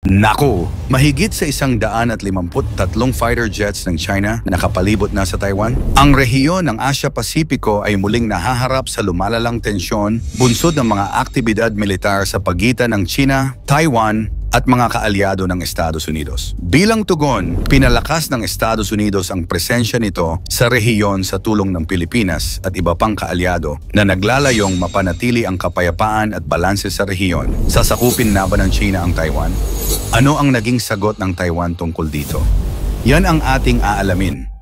Naku, mahigit sa 153 fighter jets ng China na nakapalibot na sa Taiwan. Ang rehiyon ng Asia-Pasipiko ay muling nahaharap sa lumalalang tensyon, bunsod ng mga aktibidad militar sa pagitan ng China, Taiwan, at mga kaalyado ng Estados Unidos. Bilang tugon, pinalakas ng Estados Unidos ang presensya nito sa rehiyon sa tulong ng Pilipinas at iba pang kaalyado na naglalayong mapanatili ang kapayapaan at balanse sa rehiyon. Sasakupin na ba ng China ang Taiwan? Ano ang naging sagot ng Taiwan tungkol dito? Yan ang ating aalamin.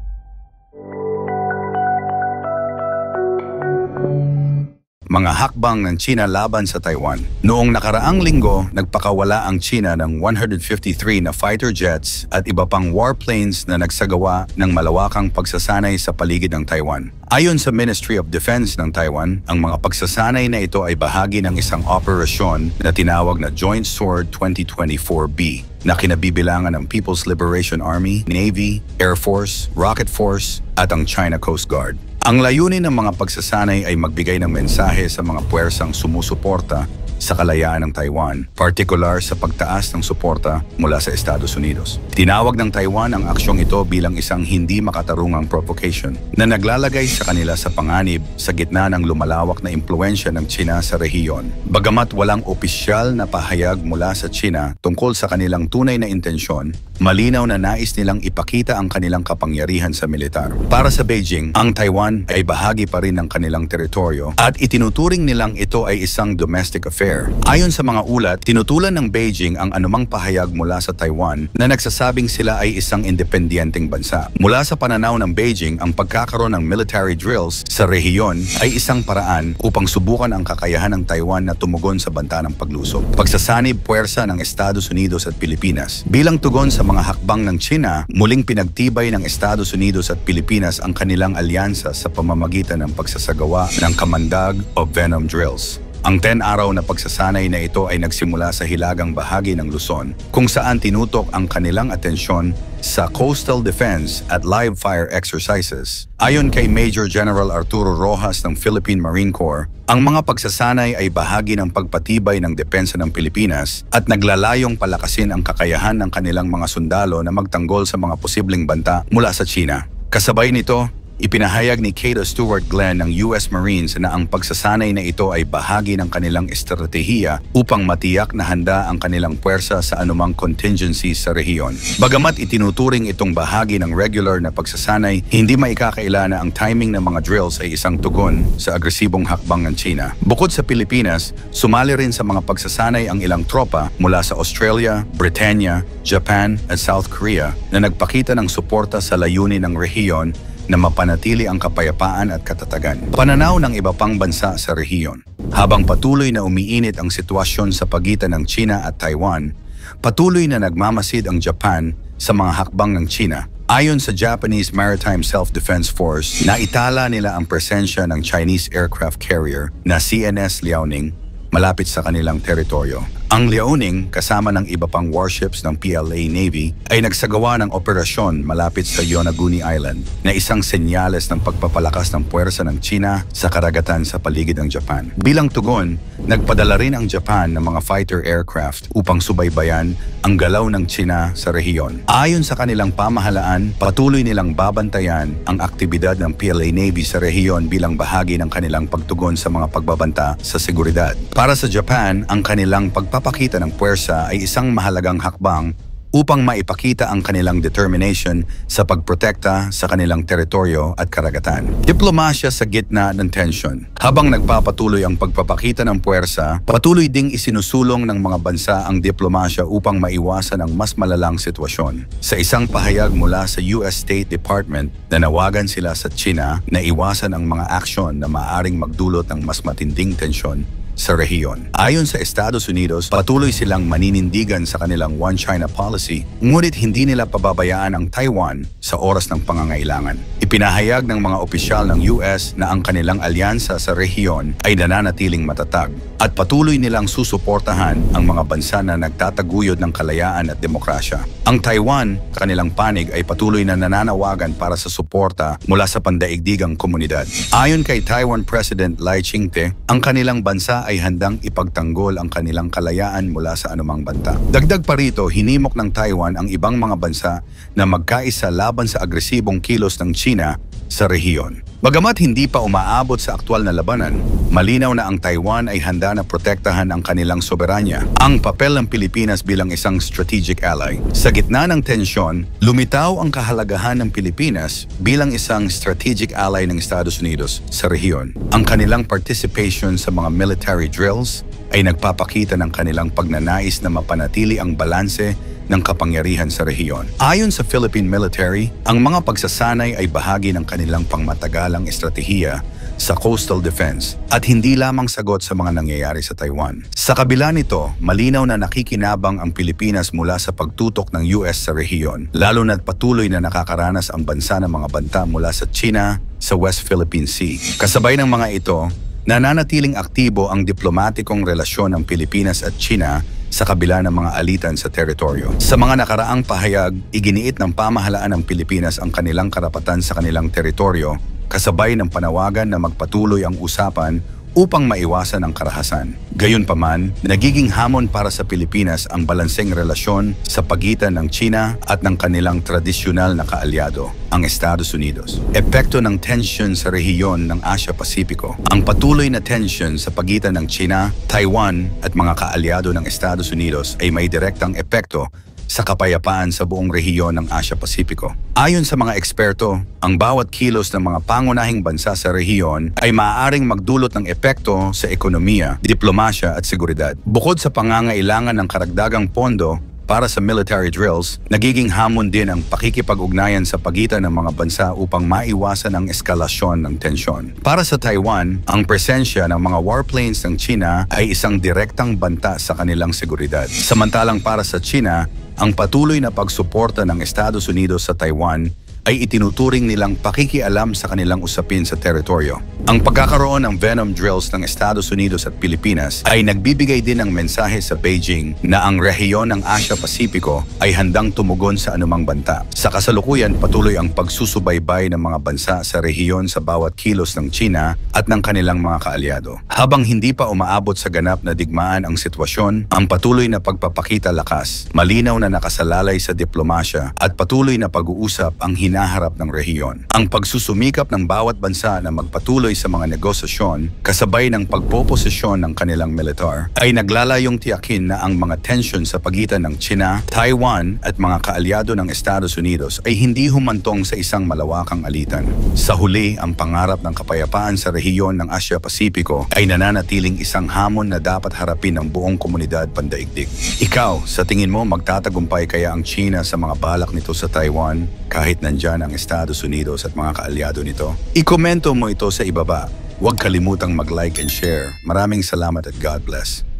Mga hakbang ng China laban sa Taiwan. Noong nakaraang linggo, nagpakawala ang China ng 153 na fighter jets at iba pang warplanes na nagsagawa ng malawakang pagsasanay sa paligid ng Taiwan. Ayon sa Ministry of Defense ng Taiwan, ang mga pagsasanay na ito ay bahagi ng isang operasyon na tinawag na Joint Sword 2024B na kinabibilangan ng People's Liberation Army, Navy, Air Force, Rocket Force at ang China Coast Guard. Ang layunin ng mga pagsasanay ay magbigay ng mensahe sa mga puwersang sumusuporta sa kalayaan ng Taiwan, partikular sa pagtaas ng suporta mula sa Estados Unidos. Tinawag ng Taiwan ang aksyong ito bilang isang hindi makatarungang provocation na naglalagay sa kanila sa panganib sa gitna ng lumalawak na impluensya ng China sa rehiyon. Bagamat walang opisyal na pahayag mula sa China tungkol sa kanilang tunay na intensyon, malinaw na nais nilang ipakita ang kanilang kapangyarihan sa militar. Para sa Beijing, ang Taiwan ay bahagi pa rin ng kanilang teritoryo at itinuturing nilang ito ay isang domestic affair. Ayon sa mga ulat, tinutulan ng Beijing ang anumang pahayag mula sa Taiwan na nagsasabing sila ay isang independenteng bansa. Mula sa pananaw ng Beijing, ang pagkakaroon ng military drills sa rehiyon ay isang paraan upang subukan ang kakayahan ng Taiwan na tumugon sa banta ng paglusob. Pagsasanib puwersa ng Estados Unidos at Pilipinas. Bilang tugon sa mga hakbang ng China, muling pinagtibay ng Estados Unidos at Pilipinas ang kanilang alyansa sa pamamagitan ng pagsasagawa ng kamandag o venom drills. Ang 10-araw na pagsasanay na ito ay nagsimula sa hilagang bahagi ng Luzon, kung saan tinutok ang kanilang atensyon sa coastal defense at live fire exercises. Ayon kay Major General Arturo Rojas ng Philippine Marine Corps, ang mga pagsasanay ay bahagi ng pagpatibay ng depensa ng Pilipinas at naglalayong palakasin ang kakayahan ng kanilang mga sundalo na magtanggol sa mga posibleng banta mula sa China. Kasabay nito, ipinahayag ni Cato Stewart Glenn ng US Marines na ang pagsasanay na ito ay bahagi ng kanilang estratehiya upang matiyak na handa ang kanilang puwersa sa anumang contingency sa rehiyon. Bagamat itinuturing itong bahagi ng regular na pagsasanay, hindi maikakaila na ang timing ng mga drills ay isang tugon sa agresibong hakbang ng China. Bukod sa Pilipinas, sumali rin sa mga pagsasanay ang ilang tropa mula sa Australia, Britannia, Japan at South Korea na nagpakita ng suporta sa layunin ng rehiyon na mapanatili ang kapayapaan at katatagan. Pananaw ng iba pang bansa sa rehiyon. Habang patuloy na umiinit ang sitwasyon sa pagitan ng China at Taiwan, patuloy na nagmamasid ang Japan sa mga hakbang ng China. Ayon sa Japanese Maritime Self-Defense Force, naitala nila ang presensya ng Chinese aircraft carrier na CNS Liaoning malapit sa kanilang teritoryo. Ang Liaoning, kasama ng iba pang warships ng PLA Navy, ay nagsagawa ng operasyon malapit sa Yonaguni Island na isang senyales ng pagpapalakas ng puwersa ng China sa karagatan sa paligid ng Japan. Bilang tugon, nagpadala rin ang Japan ng mga fighter aircraft upang subaybayan ang galaw ng China sa rehiyon. Ayon sa kanilang pamahalaan, patuloy nilang babantayan ang aktibidad ng PLA Navy sa rehiyon bilang bahagi ng kanilang pagtugon sa mga pagbabanta sa seguridad. Para sa Japan, ang kanilang pagpapakita ng puwersa ay isang mahalagang hakbang upang maipakita ang kanilang determination sa pagprotekta sa kanilang teritoryo at karagatan. Diplomasya sa gitna ng tensyon. Habang nagpapatuloy ang pagpapakita ng puwersa, patuloy ding isinusulong ng mga bansa ang diplomasya upang maiwasan ang mas malalang sitwasyon. Sa isang pahayag mula sa US State Department, nanawagan sila sa China na iwasan ang mga aksyon na maaaring magdulot ng mas matinding tensyon sa rehiyon. Ayon sa Estados Unidos, patuloy silang maninindigan sa kanilang One China policy, ngunit hindi nila pababayaan ang Taiwan sa oras ng pangangailangan. Ipinahayag ng mga opisyal ng US na ang kanilang alyansa sa rehiyon ay nananatiling matatag at patuloy nilang susuportahan ang mga bansa na nagtataguyod ng kalayaan at demokrasya. Ang Taiwan, kanilang panig ay patuloy na nananawagan para sa suporta mula sa pandaigdigang komunidad. Ayon kay Taiwan President Lai Ching-te, ang kanilang bansa ay handang ipagtanggol ang kanilang kalayaan mula sa anumang banta. Dagdag pa rito, hinimok ng Taiwan ang ibang mga bansa na magkaisa laban sa agresibong kilos ng China sa rehiyon. Bagamat hindi pa umaabot sa aktwal na labanan, malinaw na ang Taiwan ay handa na protektahan ang kanilang soberanya. Ang papel ng Pilipinas bilang isang strategic ally. Sa gitna ng tensyon, lumitaw ang kahalagahan ng Pilipinas bilang isang strategic ally ng Estados Unidos sa rehiyon. Ang kanilang participation sa mga military drills ay nagpapakita ng kanilang pagnanais na mapanatili ang balanse ng kapangyarihan sa rehiyon. Ayon sa Philippine military, ang mga pagsasanay ay bahagi ng kanilang pangmatagalang estratehiya sa coastal defense at hindi lamang sagot sa mga nangyayari sa Taiwan. Sa kabila nito, malinaw na nakikinabang ang Pilipinas mula sa pagtutok ng US sa rehiyon, lalo na't patuloy na nakakaranas ang bansa ng mga banta mula sa China sa West Philippine Sea. Kasabay ng mga ito, nananatiling aktibo ang diplomatikong relasyon ng Pilipinas at China sa kabila ng mga alitan sa teritoryo. Sa mga nakaraang pahayag, iginiit ng pamahalaan ng Pilipinas ang kanilang karapatan sa kanilang teritoryo, kasabay ng panawagan na magpatuloy ang usapan upang maiwasan ang karahasan. Gayunpaman, nagiging hamon para sa Pilipinas ang balanseng relasyon sa pagitan ng China at ng kanilang tradisyonal na kaalyado, ang Estados Unidos. Epekto ng tension sa rehiyon ng Asia-Pasipiko. Ang patuloy na tension sa pagitan ng China, Taiwan at mga kaalyado ng Estados Unidos ay may direktang epekto sa kapayapaan sa buong rehiyon ng Asia-Pasipiko. Ayon sa mga eksperto, ang bawat kilos ng mga pangunahing bansa sa rehiyon ay maaaring magdulot ng epekto sa ekonomiya, diplomasya at seguridad. Bukod sa pangangailangan ng karagdagang pondo para sa military drills, nagiging hamon din ang pakikipag-ugnayan sa pagitan ng mga bansa upang maiwasan ang eskalasyon ng tensyon. Para sa Taiwan, ang presensya ng mga warplanes ng China ay isang direktang banta sa kanilang seguridad. Samantalang para sa China, ang patuloy na pagsuporta ng Estados Unidos sa Taiwan ay itinuturing nilang pakikialam sa kanilang usapin sa teritoryo. Ang pagkakaroon ng venom drills ng Estados Unidos at Pilipinas ay nagbibigay din ng mensahe sa Beijing na ang rehiyon ng Asia-Pasipiko ay handang tumugon sa anumang banta. Sa kasalukuyan, patuloy ang pagsusubaybay ng mga bansa sa rehiyon sa bawat kilos ng China at ng kanilang mga kaalyado. Habang hindi pa umaabot sa ganap na digmaan ang sitwasyon, ang patuloy na pagpapakita lakas, malinaw na nakasalalay sa diplomasya at patuloy na pag-uusap ang hinaharap ng rehiyon. Ang pagsusumikap ng bawat bansa na magpatuloy sa mga negosasyon kasabay ng pagpoposisyon ng kanilang militar ay naglalayong tiyakin na ang mga tensyon sa pagitan ng China, Taiwan at mga kaalyado ng Estados Unidos ay hindi humantong sa isang malawakang alitan. Sa huli, ang pangarap ng kapayapaan sa rehiyon ng Asia-Pasipiko ay nananatiling isang hamon na dapat harapin ng buong komunidad pandaigdig. Ikaw, sa tingin mo magtatagumpay kaya ang China sa mga balak nito sa Taiwan kahit nandyan ang Estados Unidos at mga kaalyado nito? Ikomento mo ito sa ibaba. Huwag kalimutang mag-like and share. Maraming salamat at God bless.